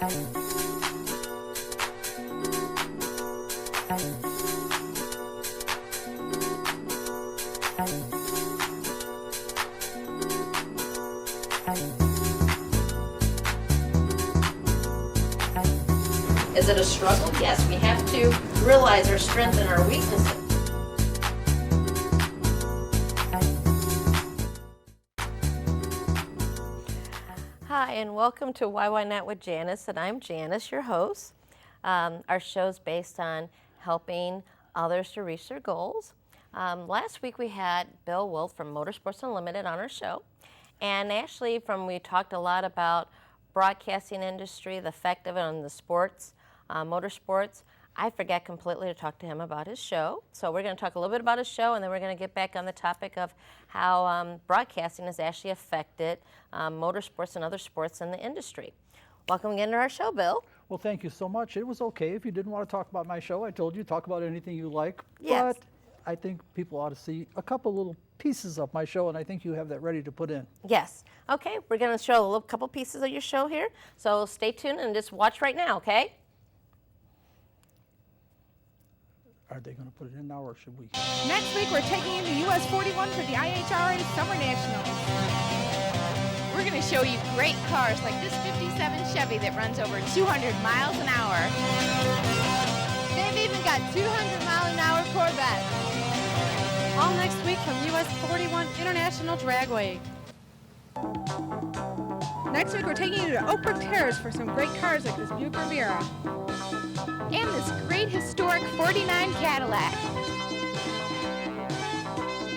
Is it a struggle? Yes, we have to realize our strengths and our weaknesses. Hi, and welcome to Why Not with Janice, and I'm Janice, your host. Our show is based on helping others to reach their goals. Last week we had Bill Wildt from Motorsports Unlimited on our show, and actually we talked a lot about broadcasting industry, the effect of it on the sports, motorsports. I forgot completely to talk to him about his show. So we're going to talk a little bit about his show, and then we're going to get back on the topic of how broadcasting has actually affected motorsports and other sports in the industry. Welcome again to our show, Bill. Well, thank you so much. It was okay if you didn't want to talk about my show. I told you, talk about anything you like. Yes. But I think people ought to see a couple little pieces of my show, and I think you have that ready to put in. Yes. Okay, we're going to show a couple pieces of your show here. So stay tuned and just watch right now, okay? Are they going to put it in now, or should we? Next week, we're taking in the US 41 for the IHRA Summer Nationals. We're going to show you great cars like this 57 Chevy that runs over 200 miles an hour. They've even got 200-mile-an-hour Corvettes. All next week from US 41 International Dragway. Next week, we're taking you to Oak Brook Terrace for some great cars like this Buick Riviera. And this great historic 49 Cadillac.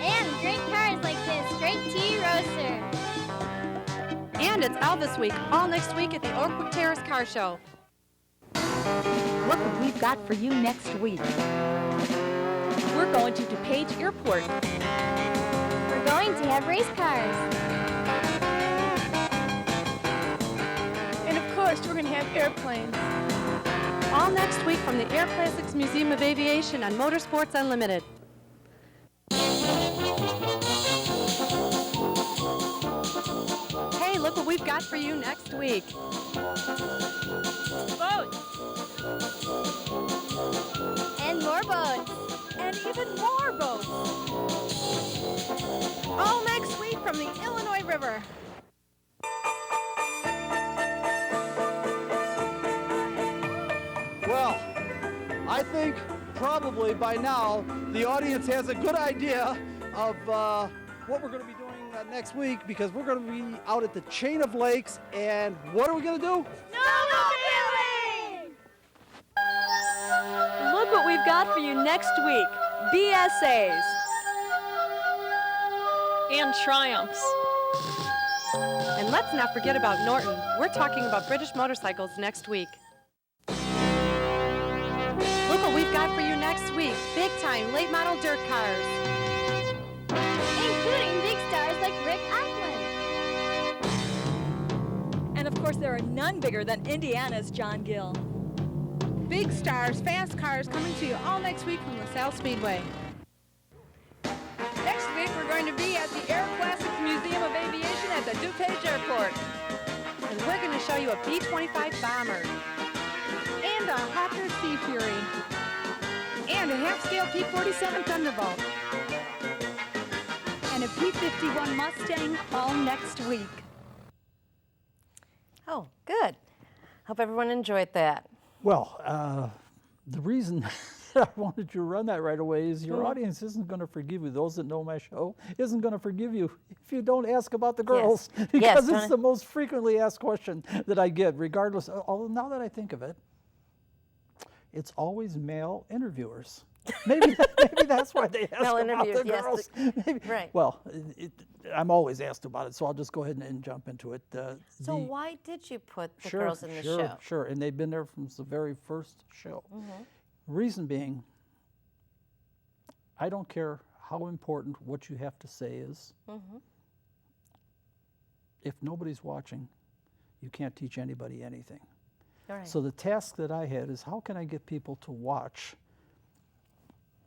And great cars like this great T Roadster. And it's Elvis Week, all next week at the Oak Brook Terrace Car Show. Look what we've got for you next week. We're going to DuPage Airport. We're going to have race cars. And of course, we're going to have airplanes. All next week from the Air Classics Museum of Aviation on Motorsports Unlimited. Hey, look what we've got for you next week. Boats. And more boats. And even more boats. All next week from the Illinois River. Well, I think probably by now the audience has a good idea of what we're going to be doing next week, because we're going to be out at the Chain of Lakes, and what are we going to do? Snowmobiling! Look what we've got for you next week. BSAs. And Triumphs. And let's not forget about Norton. We're talking about British motorcycles next week. Look what we've got for you next week. Big time late model dirt cars. Including big stars like Rick Eklund. And of course, there are none bigger than Indiana's John Gill. Big stars, fast cars coming to you all next week from LaSalle Speedway. Next week, we're going to be at the Air Classics Museum of Aviation at the DuPage Airport. And we're going to show you a B-25 Bomber. And a Hawker Sea Fury. And a half-scale P-47 Thunderbolt. And a P-51 Mustang all next week. Oh, good. Hope everyone enjoyed that. Well, the reason I wanted you to run that right away is your audience isn't going to forgive you. Those that know my show isn't going to forgive you if you don't ask about the girls. Yes. Because Yes, it's the most frequently asked question that I get, regardless. Although now that I think of it, it's always male interviewers. Maybe that's why they ask Male about the interviewers, yes, girls. Maybe. right. Well, I'm always asked about it, so I'll just go ahead and jump into it. So why did you put the Sure, girls in the sure, show? Sure, and they've been there from the very first show. Reason being, I don't care how important what you have to say is. If nobody's watching, you can't teach anybody anything. All right. So the task that I had is, how can I get people to watch?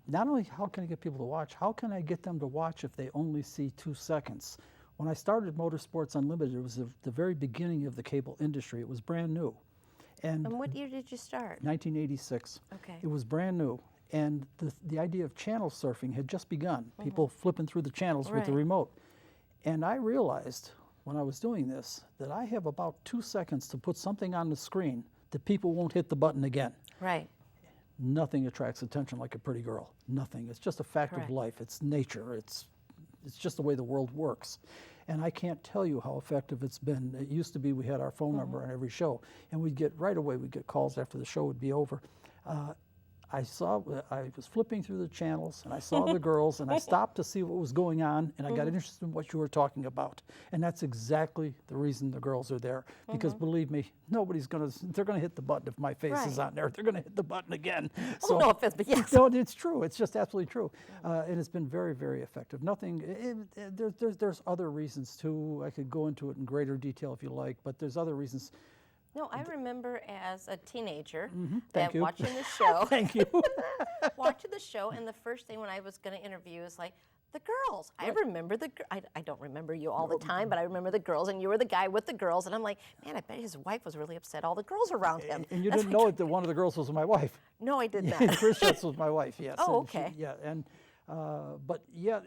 Not only how can I get people to watch, how can I get them to watch if they only see 2 seconds? When I started Motorsports Unlimited, it was the very beginning of the cable industry. It was brand new. And And what year did you start? 1986. Okay. It was brand new. And the idea of channel surfing had just begun. People flipping through the channels with the Right. remote. And I realized when I was doing this that I have about 2 seconds to put something on the screen that people won't hit the button again. Right. Nothing attracts attention like a pretty girl. Nothing. It's just a fact Correct. of life. It's nature. It's just the way the world works. And I can't tell you how effective it's been. It used to be we had our phone number on every show, and we'd get right away, we'd get calls after the show would be over. I was flipping through the channels, and I saw the girls, and I stopped to see what was going on, and I got interested in what you were talking about. And that's exactly the reason the girls are there. Because believe me, they're gonna hit the button if my face is Right. on there. They're gonna hit the button again. Oh, no offense, but yes. No, it's true. It's just absolutely true. And it's been very, very effective. There's other reasons too. I could go into it in greater detail if you like, but there's other reasons. No, I remember as a teenager Thank you. watching the show. Thank you. Watching the show, and the first thing when I was going to interview is like, the girls. I remember I don't remember you all the time, but I remember the girls, and you were the guy with the girls, and I'm like, man, I bet his wife was really upset. All the girls around him. And you That's didn't like- know it that one of the girls was my wife. No, I did not. Chris Schutz was my wife, yes. Oh, and she- okay. yeah, and but yeah,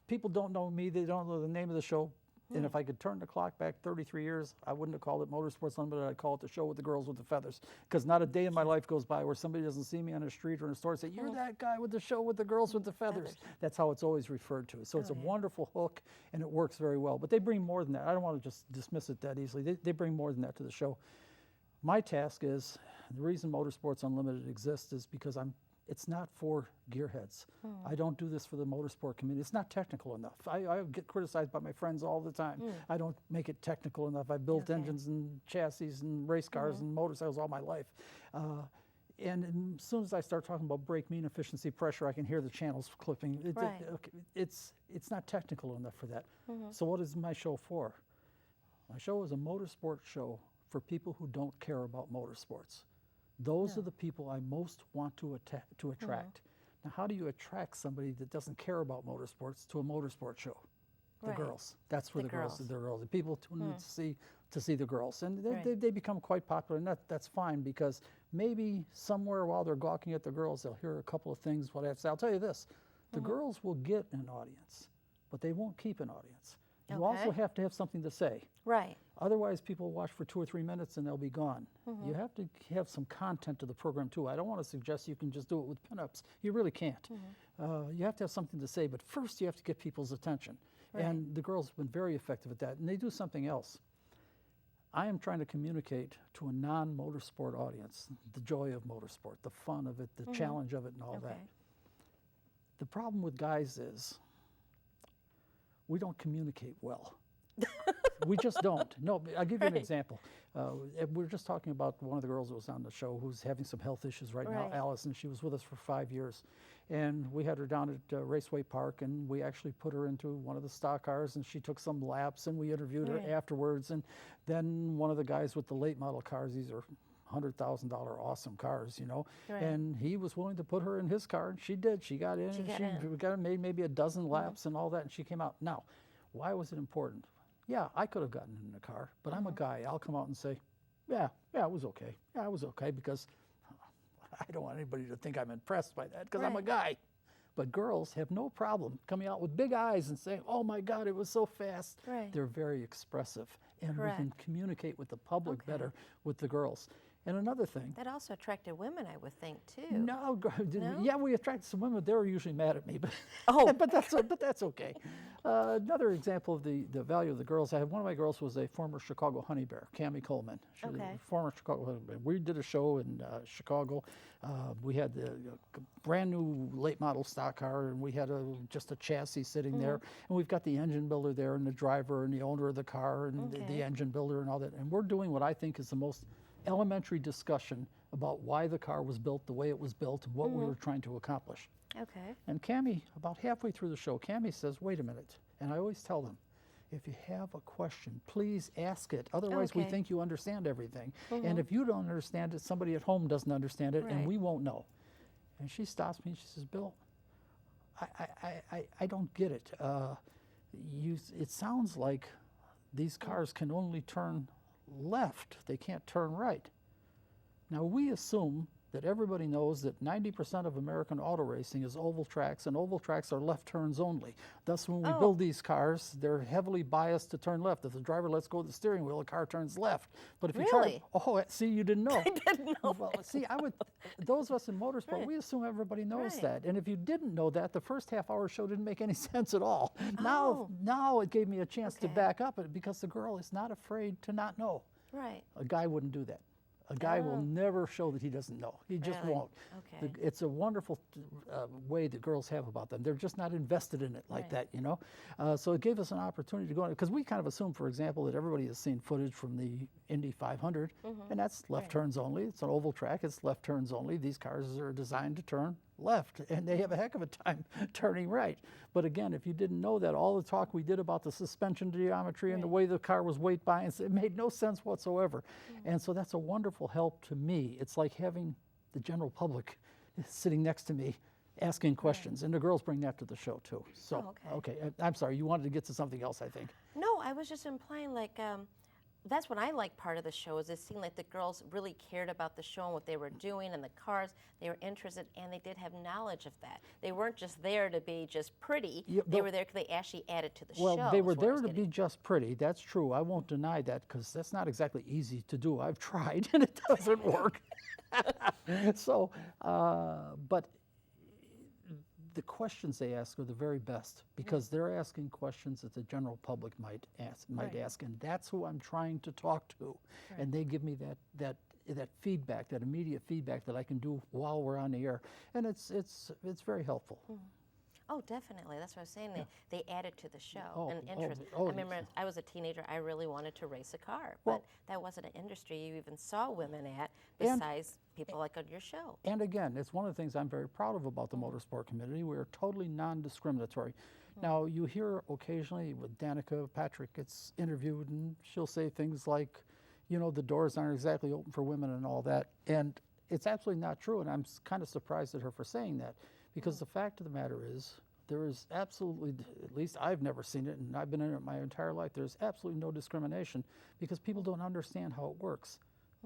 people don't know me. They don't know the name of the show. And if I could turn the clock back 33 years, I wouldn't have called it Motorsports Unlimited. I'd call it the show with the girls with the feathers. Because not a day in my life goes by where somebody doesn't see me on the street or in a store and say, "You're that guy with the show with the girls with the feathers." That's how it's always referred to. So it's a wonderful hook, and it works very well. But they bring more than that. I don't want to just dismiss it that easily. They bring more than that to the show. My task is, the reason Motorsports Unlimited exists is because it's not for gearheads. I don't do this for the motorsport community. It's not technical enough. I get criticized by my friends all the time. I don't make it technical enough. I built engines and chassis and race cars and motorcycles all my life. And as soon as I start talking about brake mean efficiency, pressure, I can hear the channels clipping. It's not technical enough for that. So what is my show for? My show is a motorsport show for people who don't care about motorsports. Those are the people I most want to attract. Now, how do you attract somebody that doesn't care about motorsports to a motorsport show? The Right. girls. That's where The the girls. girls. The girls. The people tune in to see the girls, and they become quite popular, and that's fine because maybe somewhere while they're gawking at the girls, they'll hear a couple of things. I'll tell you this: the girls will get an audience, but they won't keep an audience. You also Okay. have to have something to say. Right. Otherwise, people watch for 2 or 3 minutes and they'll be gone. You have to have some content to the program too. I don't want to suggest you can just do it with pinups. You really can't. You have to have something to say, but first you have to get people's attention. And the girls have been very effective at that. And they do something else. I am trying to communicate to a non-motorsport audience the joy of motorsport, the fun of it, the challenge of it, and all that. The problem with guys is we don't communicate well. We just don't. No, I'll give you an example. We were just talking about one of the girls that was on the show who's having some health issues right now, Alice, and she was with us for 5 years. And we had her down at Raceway Park, and we actually put her into one of the stock cars, and she took some laps, and we interviewed her afterwards. And then one of the guys with the late model cars, these are $100,000 awesome cars, you know, and he was willing to put her in his car, and she did. She got in, we got made maybe a dozen laps and all that, and she came out. Now, why was it important? Yeah, I could have gotten in the car, but I'm a guy. I'll come out and say, yeah, it was okay. Yeah, it was okay, because I don't want anybody to think I'm impressed by that, because I'm a guy. But girls have no problem coming out with big eyes and saying, "Oh my God, it was so fast." They're very expressive, and we can communicate with the public better with the girls. And another thing. That also attracted women, I would think, too. No, yeah, we attracted some women. They were usually mad at me, but but that's okay. Another example of the value of the girls. One of my girls was a former Chicago Honey Bear, Cammie Coleman. She was a former Chicago Honey Bear. We did a show in Chicago. We had the brand new late model stock car, and we had just a chassis sitting there, and we've got the engine builder there, and the driver, and the owner of the car, and the engine builder, and all that. And we're doing what I think is the most elementary discussion about why the car was built the way it was built and what we were trying to accomplish. And Cammie, about halfway through the show, Cammie says, "Wait a minute." And I always tell them, if you have a question, please ask it. Otherwise, we think you understand everything. And if you don't understand it, somebody at home doesn't understand it, and we won't know. And she stops me and she says, "Bill, I don't get it. It sounds like these cars can only turn left. They can't turn right. Now, we assume that everybody knows that 90% of American auto racing is oval tracks, and oval tracks are left turns only. Thus, when we build these cars, they're heavily biased to turn left. If the driver lets go of the steering wheel, the car turns left. But if you try to, see, you didn't know. I didn't know. Well, see, those of us in motorsport, we assume everybody knows that. And if you didn't know that, the first half-hour show didn't make any sense at all. Now it gave me a chance to back up it, because the girl is not afraid to not know. Right. A guy wouldn't do that. A guy will never show that he doesn't know. He just won't. Okay. It's a wonderful way that girls have about them. They're just not invested in it like that, you know. So it gave us an opportunity to go, because we kind of assume, for example, that everybody has seen footage from the Indy 500, and that's left turns only. It's an oval track. It's left turns only. These cars are designed to turn left, and they have a heck of a time turning right. But again, if you didn't know that, all the talk we did about the suspension geometry and the way the car was weight balanced, it made no sense whatsoever. And so that's a wonderful help to me. It's like having the general public sitting next to me asking questions, and the girls bring that to the show too. So, okay, I'm sorry, you wanted to get to something else, I think. No, I was just implying, like, that's what I like part of the show, is it seemed like the girls really cared about the show and what they were doing and the cars. They were interested, and they did have knowledge of that. They weren't just there to be just pretty. They were there because they actually added to the show. Well, they were there to be just pretty. That's true. I won't deny that, because that's not exactly easy to do. I've tried, and it doesn't work. So, but the questions they ask are the very best, because they're asking questions that the general public might ask, and that's who I'm trying to talk to. And they give me that feedback, that immediate feedback that I can do while we're on the air, and it's very helpful. Oh, definitely. That's what I was saying. They added to the show and interest. I remember I was a teenager. I really wanted to race a car, but that wasn't an industry you even saw women at, besides people like on your show. And again, it's one of the things I'm very proud of about the motorsport community. We're totally non-discriminatory. Now, you hear occasionally with Danica Patrick gets interviewed, and she'll say things like, you know, the doors aren't exactly open for women and all that. And it's absolutely not true, and I'm kind of surprised at her for saying that. Because the fact of the matter is, there is absolutely, at least I've never seen it, and I've been in it my entire life, there's absolutely no discrimination, because people don't understand how it works.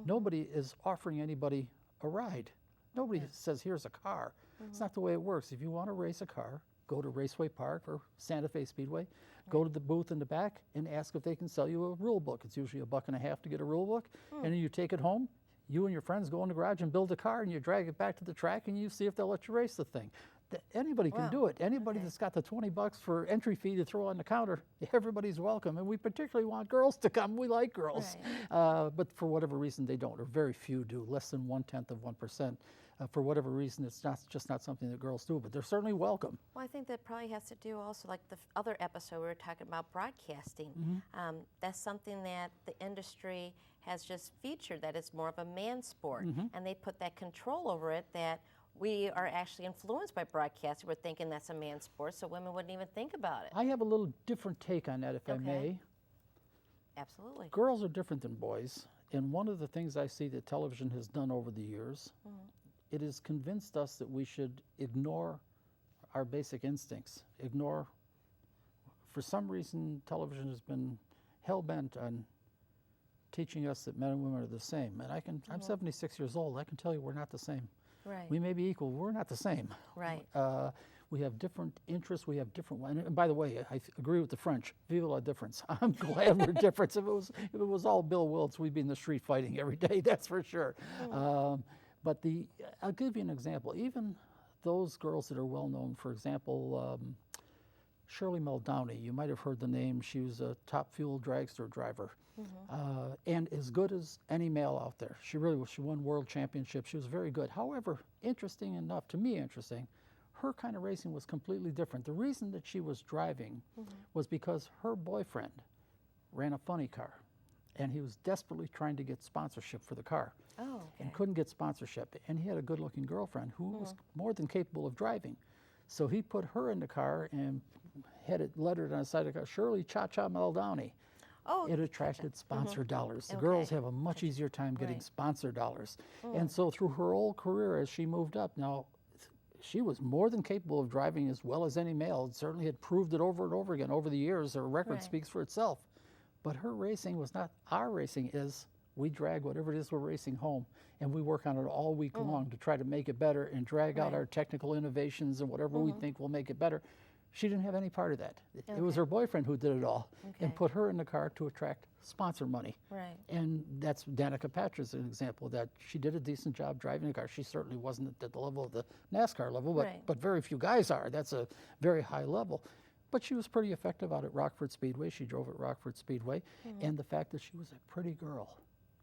Nobody is offering anybody a ride. Nobody says, here's a car. It's not the way it works. If you want to race a car, go to Raceway Park or Santa Fe Speedway, go to the booth in the back and ask if they can sell you a rule book. It's usually $1.50 to get a rule book, and then you take it home. You and your friends go in the garage and build a car, and you drag it back to the track, and you see if they'll let you race the thing. Anybody can do it. Anybody that's got the $20 for entry fee to throw on the counter, everybody's welcome. And we particularly want girls to come. We like girls. But for whatever reason, they don't, or very few do, less than 1/10%. For whatever reason, it's just not something that girls do, but they're certainly welcome. Well, I think that probably has to do also, like the other episode we were talking about broadcasting. That's something that the industry has just featured, that it's more of a man sport, and they put that control over it, that we are actually influenced by broadcasting. We're thinking that's a man sport, so women wouldn't even think about it. I have a little different take on that, if I may. Absolutely. Girls are different than boys, and one of the things I see that television has done over the years, it has convinced us that we should ignore our basic instincts, for some reason, television has been hell-bent on teaching us that men and women are the same. And I'm 76 years old, I can tell you we're not the same. Right. We may be equal, we're not the same. Right. We have different interests, we have different, and by the way, I agree with the French, vive la difference. I'm glad we're different. If it was all Bill Wildt, we'd be in the street fighting every day, that's for sure. But I'll give you an example. Even those girls that are well known, for example, Shirley Muldowney, you might have heard the name. She was a top fuel dragster driver, and as good as any male out there. She really was. She won world championships. She was very good. However, interesting enough, to me interesting, her kind of racing was completely different. The reason that she was driving was because her boyfriend ran a funny car, and he was desperately trying to get sponsorship for the car, and couldn't get sponsorship. And he had a good-looking girlfriend who was more than capable of driving. So he put her in the car and had it lettered on the side of the car, Shirley Cha-Cha Muldowney. It attracted sponsor dollars. The girls have a much easier time getting sponsor dollars. And so through her whole career as she moved up, now she was more than capable of driving as well as any male. Certainly had proved it over and over again over the years. Her record speaks for itself. But her racing was not our racing. Is we drag whatever it is we're racing home, and we work on it all week long to try to make it better and drag out our technical innovations and whatever we think will make it better. She didn't have any part of that. It was her boyfriend who did it all and put her in the car to attract sponsor money. Right. And that's Danica Patrick's an example of that. She did a decent job driving the car. She certainly wasn't at the level of the NASCAR level, but very few guys are. That's a very high level. But she was pretty effective out at Rockford Speedway. She drove at Rockford Speedway. And the fact that she was a pretty girl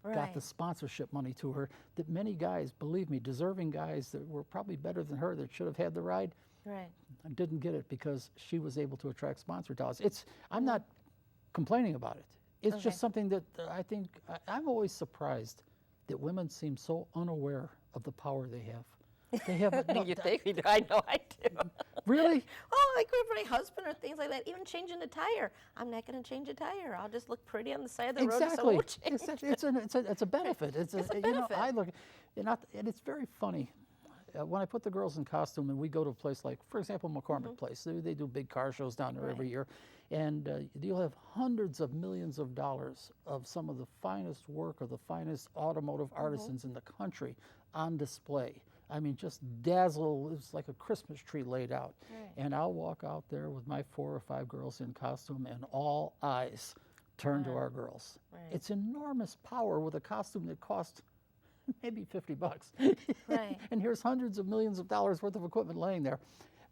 got the sponsorship money to her that many guys, believe me, deserving guys that were probably better than her that should have had the ride, didn't get it because she was able to attract sponsor dollars. I'm not complaining about it. It's just something that I think, I'm always surprised that women seem so unaware of the power they have. They have You think? I know I do. Really? Oh, like with my husband or things like that. Even changing a tire. I'm not going to change a tire. I'll just look pretty on the side of the road. Exactly. So I won't change. It's a benefit. It's a benefit. You know, I look, and it's very funny. When I put the girls in costume and we go to a place like, for example, McCormick Place, they do big car shows down there every year, and you'll have hundreds of millions of dollars of some of the finest work of the finest automotive artisans in the country on display. I mean, just dazzle. It's like a Christmas tree laid out. And I'll walk out there with my 4 or 5 girls in costume, and all eyes turn to our girls. It's enormous power with a costume that costs maybe $50. And here's hundreds of millions of dollars worth of equipment laying there.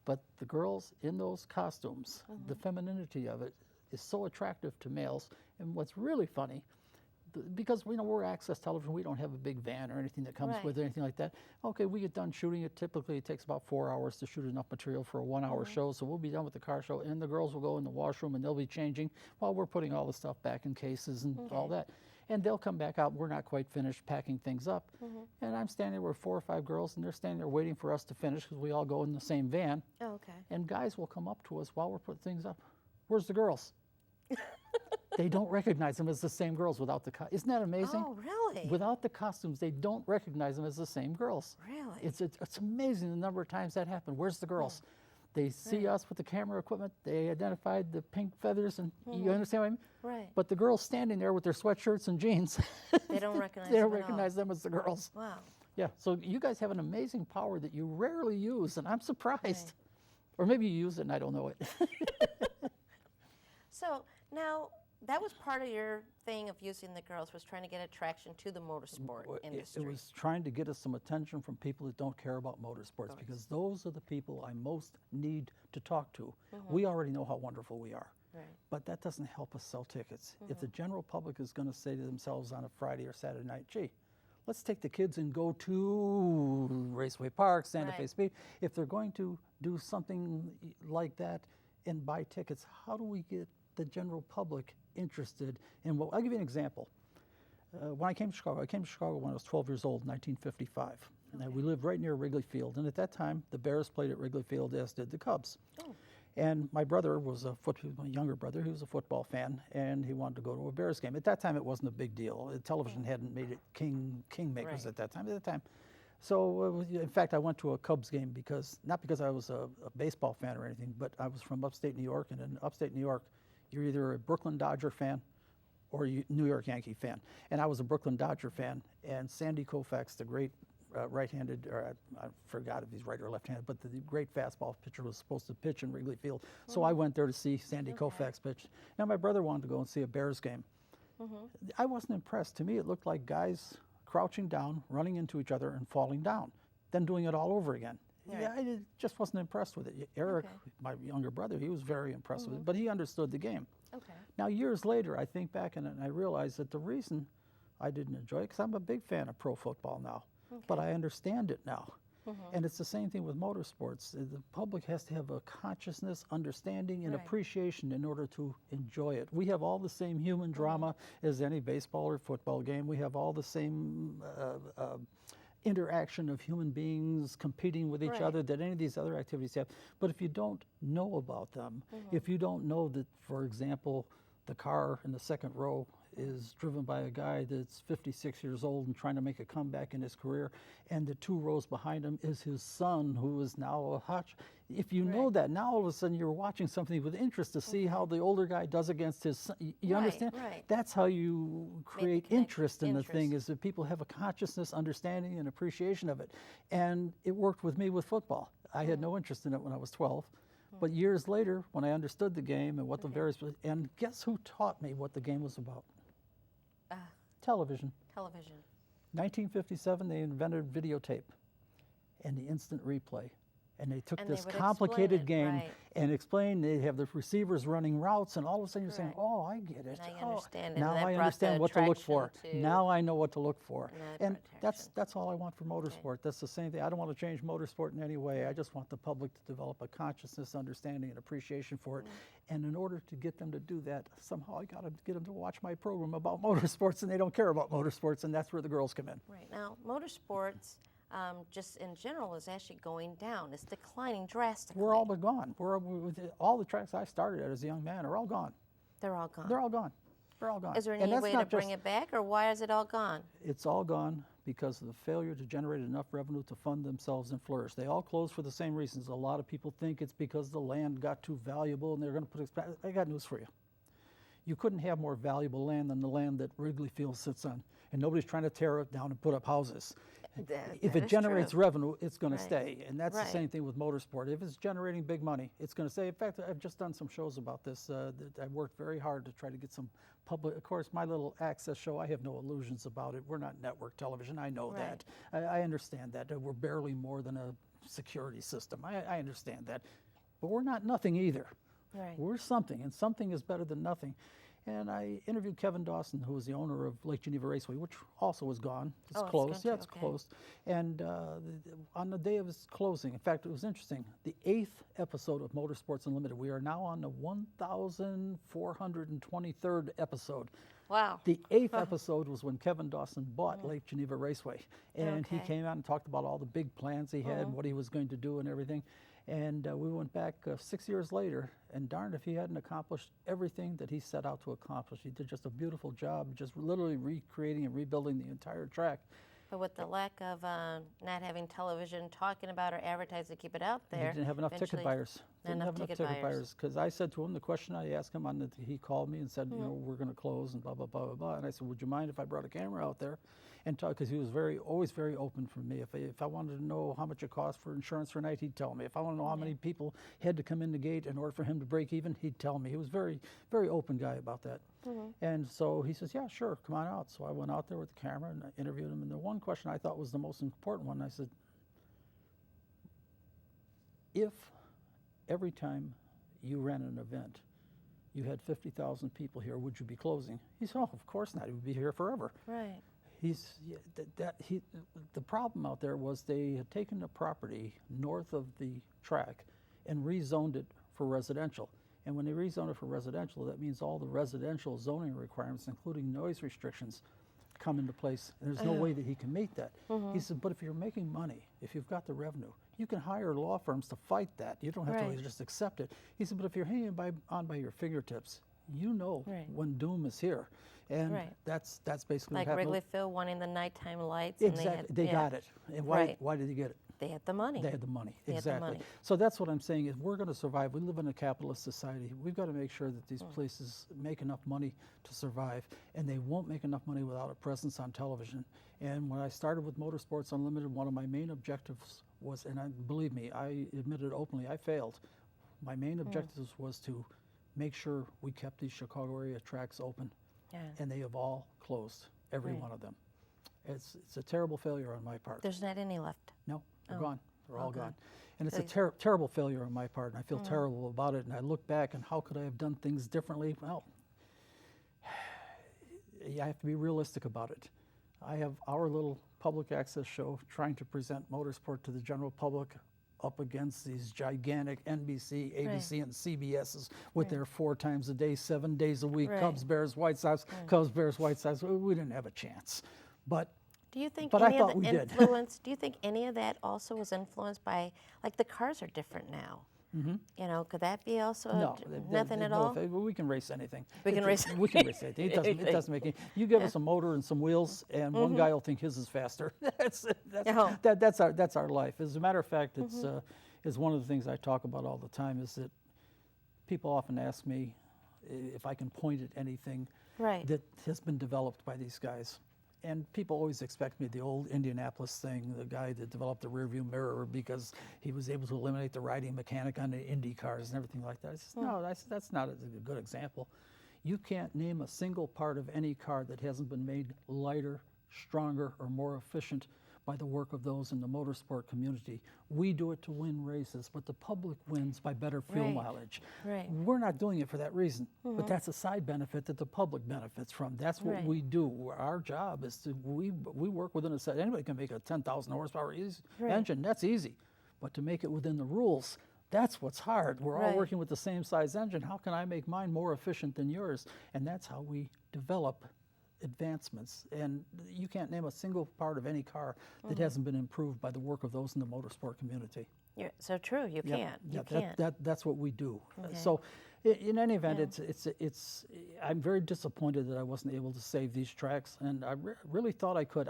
But the girls in those costumes, the femininity of it is so attractive to males. And what's really funny, because we're Access Television, we don't have a big van or anything that comes with it, anything like that. Okay, we get done shooting it. Typically, it takes about 4 hours to shoot enough material for a 1-hour show. So we'll be done with the car show, and the girls will go in the washroom and they'll be changing while we're putting all the stuff back in cases and all that. And they'll come back out. We're not quite finished packing things up. And I'm standing there with 4 or 5 girls, and they're standing there waiting for us to finish because we all go in the same van. Oh, okay. And guys will come up to us while we're putting things up. Where's the girls? They don't recognize them as the same girls without the Isn't that amazing? Oh, really? Without the costumes, they don't recognize them as the same girls. Really? It's amazing the number of times that happened. Where's the girls? They see us with the camera equipment. They identified the pink feathers, and you understand what I mean? Right. But the girls standing there with their sweatshirts and jeans, They don't recognize they don't them at all. recognize them as the girls. Wow. Yeah, so you guys have an amazing power that you rarely use, and I'm surprised. Or maybe you use it and I don't know it. So now, that was part of your thing of using the girls, was trying to get attraction to the motorsport industry. It was trying to get us some attention from people that don't care about motorsports, because those are the people I most need to talk to. We already know how wonderful we are, but that doesn't help us sell tickets. If the general public is going to say to themselves on a Friday or Saturday night, gee, let's take the kids and go to Raceway Park, Santa Fe Speed. If they're going to do something like that and buy tickets, how do we get the general public interested in what? I'll give you an example. When I came to Chicago when I was 12 years old in 1955. And we lived right near Wrigley Field. And at that time, the Bears played at Wrigley Field, as did the Cubs. And my brother was my younger brother, he was a football fan, and he wanted to go to a Bears game. At that time, it wasn't a big deal. Television hadn't made it kingmakers at that time. So, in fact, I went to a Cubs game not because I was a baseball fan or anything, but I was from upstate New York, and in upstate New York, you're either a Brooklyn Dodger fan or a New York Yankee fan. And I was a Brooklyn Dodger fan, and Sandy Koufax, the great right-handed, or I forgot if he's right or left-handed, but the great fastball pitcher was supposed to pitch in Wrigley Field. So I went there to see Sandy Koufax pitch. Now my brother wanted to go and see a Bears game. I wasn't impressed. To me, it looked like guys crouching down, running into each other, and falling down, then doing it all over again. Yeah, I just wasn't impressed with it. Eric, my younger brother, he was very impressed with it, but he understood the game. Now, years later, I think back and I realized that the reason I didn't enjoy it, because I'm a big fan of pro football now, but I understand it now. And it's the same thing with motorsports. The public has to have a consciousness, understanding, and appreciation in order to enjoy it. We have all the same human drama as any baseball or football game. We have all the same interaction of human beings competing with each other that any of these other activities have. But if you don't know about them, if you don't know that, for example, The car in the second row is driven by a guy that's 56 years old and trying to make a comeback in his career, and the 2 rows behind him is his son, who is now a hotch. If you know that, now all of a sudden you're watching something with interest to see how the older guy does against his son. You understand? Right. That's how you create interest in the thing, is that people have a consciousness, understanding, and appreciation of it. And it worked with me with football. I had no interest in it when I was 12. But years later, when I understood the game and what the various, and guess who taught me what the game was about? Television. Television. 1957, they invented videotape and the instant replay. And they took And they this would complicated explain it, game right. and explained, they have the receivers running routes, and all of a sudden you're saying, Correct. oh, I get it. Now you Oh, understand, and now that I brought understand the what to look for. attraction to- Now I know what to look for. And that And brought that's all I want for motorsport. That's the same thing. I don't want to change motorsport in any way. I just want the public to develop a consciousness, understanding, and appreciation for it. And in order to get them to do that, somehow I got to get them to watch my program about motorsports, and they don't care about motorsports, and that's where the girls come in. Right. Now, motorsports, just in general, is actually going down. It's declining drastically. We're all but gone. All the tracks I started at as a young man are all gone. They're all gone. They're all gone. They're all gone. Is there And any that's way to not bring just- it back, or why is it all gone? It's all gone because of the failure to generate enough revenue to fund themselves and flourish. They all closed for the same reasons. A lot of people think it's because the land got too valuable and they're going to put. I got news for you. You couldn't have more valuable land than the land that Wrigley Field sits on, and nobody's trying to tear it down and put up houses. If it is generates true. revenue, it's going Right. to stay, and that's the Right. same thing with motorsport. If it's generating big money, it's going to stay. In fact, I've just done some shows about this. I've worked very hard to try to get some public. Of course, my little access show, I have no illusions about it. We're not network television. I know Right. that. I understand that. We're barely more than a security system. I understand that, but we're not nothing either. Right. We're something, and something is better than nothing. And I interviewed Kevin Dawson, who was the owner of Lake Geneva Raceway, which also is gone. It's Oh, it's closed. gone Yeah, too, it's okay. closed. And on the day of its closing, in fact, it was interesting. The 8th episode of Motorsports Unlimited. We are now on the 1,423rd episode. Wow. The 8th episode was when Kevin Dawson bought Lake Geneva Raceway. And he Okay. came out and talked about all the big plans he had, what he was going to do and everything. And we went back 6 years later, and darned if he hadn't accomplished everything that he set out to accomplish. He did just a beautiful job, just literally recreating and rebuilding the entire track. But with the lack of not having television talking about or advertising to keep it out He there, didn't have enough ticket eventually- buyers. Didn't enough have enough ticket ticket buyers. buyers. Because I said to him, the question I asked him, he called me and said, you know, we're going to close and blah, blah, blah, blah, blah. And I said, would you mind if I brought a camera out there and talk? Because he was always very open for me. If I wanted to know how much it cost for insurance for a night, he'd tell me. If I want to know how many people had to come in the gate in order for him to break even, he'd tell me. He was very, very open guy about that. And so he says, yeah, sure, come on out. So I went out there with the camera and I interviewed him. And the one question I thought was the most important one, I said, if every time you ran an event, you had 50,000 people here, would you be closing? He said, oh, of course not. He would be here forever. Right. The problem out there was they had taken the property north of the track and rezoned it for residential. And when they rezone it for residential, that means all the residential zoning requirements, including noise restrictions, come into place. And there's no way that he can meet that. He said, but if you're making money, if you've got the revenue, you can hire law firms to fight that. You don't have to Right. always just accept it. He said, but if you're hanging on by your fingertips, you know Right. when doom is here. And Right. that's basically Like what happened. Wrigley Field wanting the nighttime lights. Exactly. And They yeah, got it. And Right. why did they get it? They had the money. They had the money. They had the Exactly. money. So that's what I'm saying is we're going to survive. We live in a capitalist society. We've got to make sure that these places make enough money to survive, and they won't make enough money without a presence on television. And when I started with Motorsports Unlimited, one of my main objectives was, and believe me, I admitted openly, I failed. My main objectives was to make sure we kept these Chicago area tracks open, Yeah. and they have all closed, every Right. one of them. It's a terrible failure on my part. There's not any left. No, they're Oh, gone. They're all gone. gone. And it's So a terrible failure on my part, and I feel terrible about it. And I look back and how could I have done things differently? Well, I have to be realistic about it. I have our little public access show trying to present motorsport to the general public up against these gigantic NBC, ABC, and CBSs with their 4 times a day, 7 days a week, Right. Cubs, Bears, White Sox, Cubs, Bears, White Sox. We didn't have a chance. But Do you think But I any thought of we the did. influence? Do you think any of that also was influenced by, like, the cars are different now? You know, could that be also No, nothing at no, all? we can race anything. We can race We can race anything. It doesn't make any. You give us a motor and some wheels, and one guy will think his is faster. That's our life. As a matter of fact, it's is one of the things I talk about all the time. Is that people often ask me if I can point at anything Right. that has been developed by these guys. And people always expect me, the old Indianapolis thing, the guy that developed the rear view mirror because he was able to eliminate the riding mechanic on the Indy cars and everything like that. I said, no, that's not a good example. You can't name a single part of any car that hasn't been made lighter, stronger, or more efficient by the work of those in the motorsport community. We do it to win races, but the public wins by better fuel Right. mileage. Right. We're not doing it for that reason, but that's a side benefit that the public benefits from. That's what Right. we do. Our job is to, we work within a set. Anybody can make a 10,000 horsepower engine, that's easy. But to make it within the rules, that's what's hard. We're all Right. working with the same size engine. How can I make mine more efficient than yours? And that's how we develop advancements. And you can't name a single part of any car that hasn't been improved by the work of those in the motorsport community. You're so true. You can't. You can't. That's what we do. Okay. So, in any event, it's. I'm very disappointed that I wasn't able to save these tracks, and I really thought I could.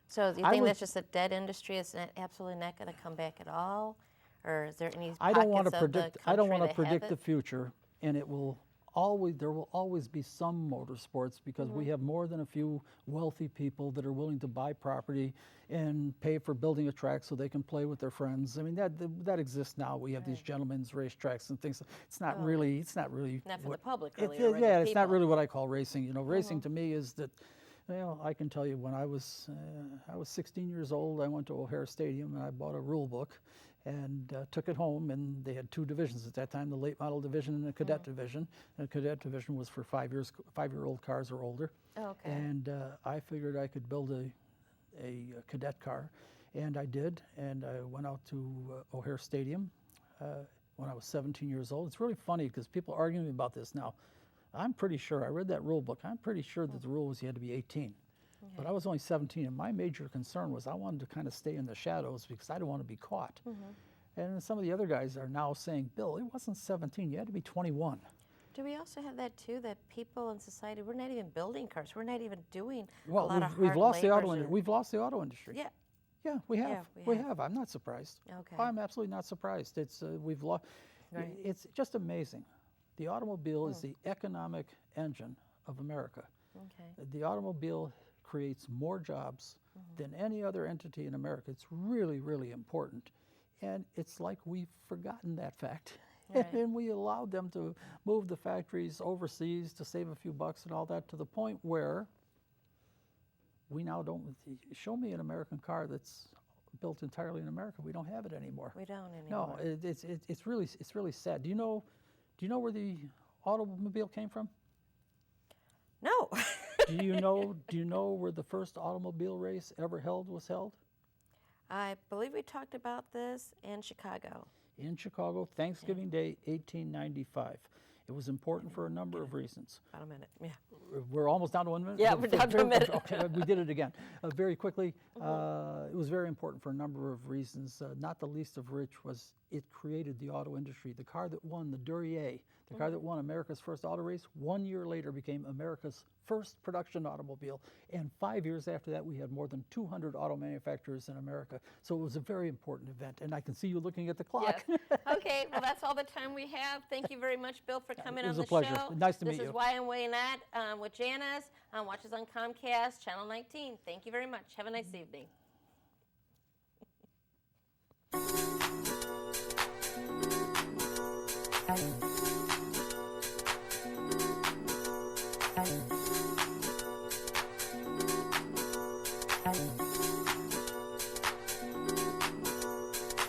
So do you I think would- that's just a dead industry? It's absolutely not going to come back at all, or is there any? I don't want to pockets of the predict. I don't country want to that have predict it? the future, and it will always. There will always be some motorsports because we have more than a few wealthy people that are willing to buy property and pay for building a track so they can play with their friends. I mean that exists now. We have these gentlemen's racetracks and things. It's not really. It's not really. Not for what- the public, It's, really. or yeah, regular it's not people. really what I call racing. You know, racing to me is that. Well, I can tell you when I was 16 years old, I went to O'Hare Stadium and I bought a rule book and took it home, and they had two divisions at that time, the late model division and the cadet division. And the cadet division was for 5-year-old cars or older. Oh, okay. And I figured I could build a cadet car, and I did, and I went out to O'Hare Stadium when I was 17 years old. It's really funny because people argue with me about this now. I'm pretty sure, I read that rule book, I'm pretty sure that the rule was you had to be 18. But I was only 17, and my major concern was I wanted to kind of stay in the shadows because I didn't want to be caught. And some of the other guys are now saying, Bill, it wasn't 17, you had to be 21. Do we also have that too? That people in society, we're not even building cars. We're not even doing Well, a lot of we've hard lost the labors auto. or- We've lost the auto industry. Yeah. Yeah, we have. Yeah, we we have. I'm not surprised. Okay. I'm absolutely not surprised. It's we've lost. Right. It's just amazing. The automobile is the economic engine of America. Okay. The automobile creates more jobs than any other entity in America. It's really, really important. And it's like we've forgotten that fact. Right. And we allowed them to move the factories overseas to save a few bucks and all that, to the point where we now don't, show me an American car that's built entirely in America. We don't have it anymore. We don't anymore. No, it's really sad. Do you know where the automobile came from? No. Do you know where the first automobile race ever was held? I believe we talked about this in Chicago. In Chicago, Thanksgiving Day, 1895. It was important for a number of reasons. About a minute. Yeah. We're almost down to 1 minute? Yeah, we're down to a minute. Okay, we did it again. Very quickly, it was very important for a number of reasons, not the least of which was it created the auto industry. The car that won the Duryea, the car that won America's first auto race, 1 year later became America's first production automobile. And 5 years after that, we had more than 200 auto manufacturers in America. So it was a very important event. And I can see you looking at the clock. Yes. Okay, well, that's all the time we have. Thank you very much, Bill, for coming It was on a the pleasure. show. Nice to meet This is you. Why I'm Way Not with Janice. Watch us on Comcast, Channel 19. Thank you very much. Have a nice evening.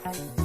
Bye.